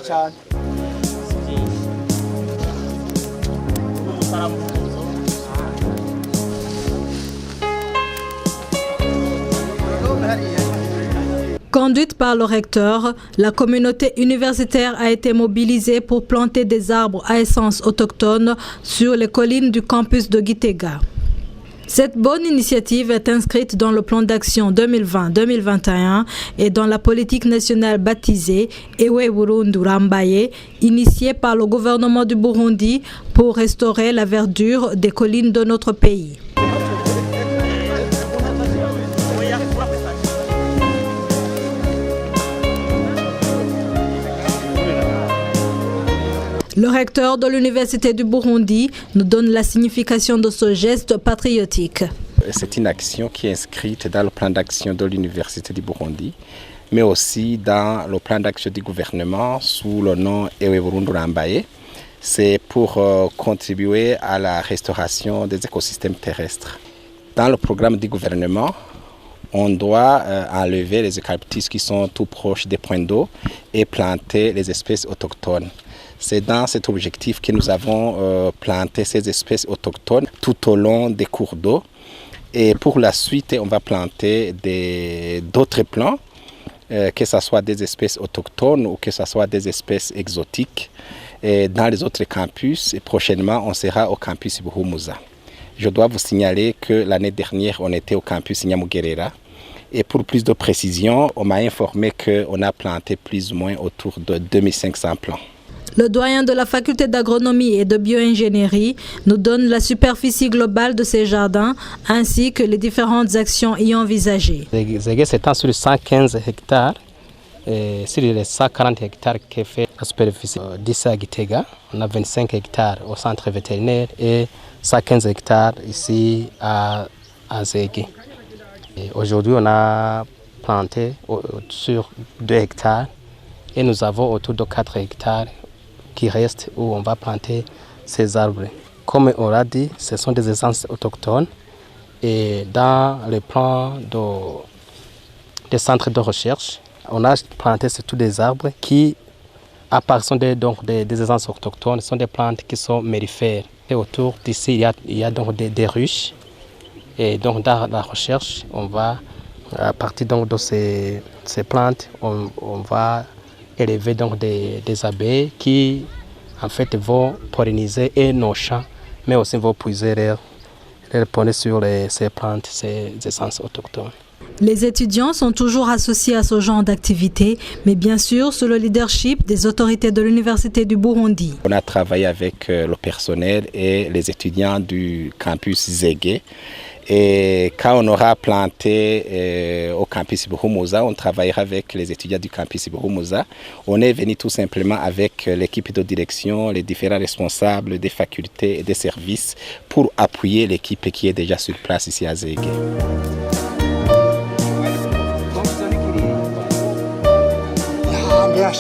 cyane. Conduite par le recteur, la communauté universitaire a été mobilisée pour planter des arbres à essence autochtone sur les collines du campus de Gitega. Cette bonne initiative est inscrite dans le plan d'action 2020-2021 et dans la politique nationale baptisée Ewe Burundu Rambaye, initiée par le gouvernement du Burundi pour restaurer la verdure des collines de notre pays. Le recteur de l'Université du Burundi nous donne la signification de ce geste patriotique. C'est une action qui est inscrite dans le plan d'action de l'Université du Burundi, mais aussi dans le plan d'action du gouvernement sous le nom Ewe Burundu Rambaye. C'est pour contribuer à la restauration des écosystèmes terrestres. Dans le programme du gouvernement, on doit enlever les eucalyptus qui sont tout proches des points d'eau et planter les espèces autochtones. C'est dans cet objectif que nous avons planté ces espèces autochtones tout au long des cours d'eau. Et pour la suite, on va planter d'autres plants, que ce soit des espèces autochtones ou que ce soit des espèces exotiques, dans les autres campus. Et prochainement, on sera au campus Buhumuza. Je dois vous signaler que l'année dernière, on était au campus Nyamugerera. Et pour plus de précision, on m'a informé qu'on a planté plus ou moins autour de 2500 plants. Le doyen de la faculté d'agronomie et de bioingénierie nous donne la superficie globale de ces jardins ainsi que les différentes actions y envisagées. Zégué s'étend sur 115 hectares et sur les 140 hectares qui fait la superficie d'ici à Gitega. On a 25 hectares au centre vétérinaire et 115 hectares ici à Zégué. Aujourd'hui, on a planté sur 2 hectares et nous avons autour de 4 hectares qui restent où on va planter ces arbres. Comme on l'a dit, ce sont des essences autochtones et dans le plan des centres de recherche, on a planté surtout des arbres qui, à part sont des essences autochtones, sont des plantes qui sont mellifères. Et autour d'ici, il y a donc des ruches. Et donc dans la recherche, on va, à partir donc de ces plantes, on va élever donc des abeilles qui en fait vont polliniser et nos champs, mais aussi vont puiser leur pollen sur ces plantes, ces essences autochtones. Les étudiants sont toujours associés à ce genre d'activité, mais bien sûr sous le leadership des autorités de l'Université du Burundi. On a travaillé avec le personnel et les étudiants du campus Zégué. Et quand on aura planté au campus Buhumuza, on travaillera avec les étudiants du campus Buhumuza. On est venu tout simplement avec l'équipe de direction, les différents responsables des facultés et des services pour appuyer l'équipe qui est déjà sur place ici à Zégué. Ya,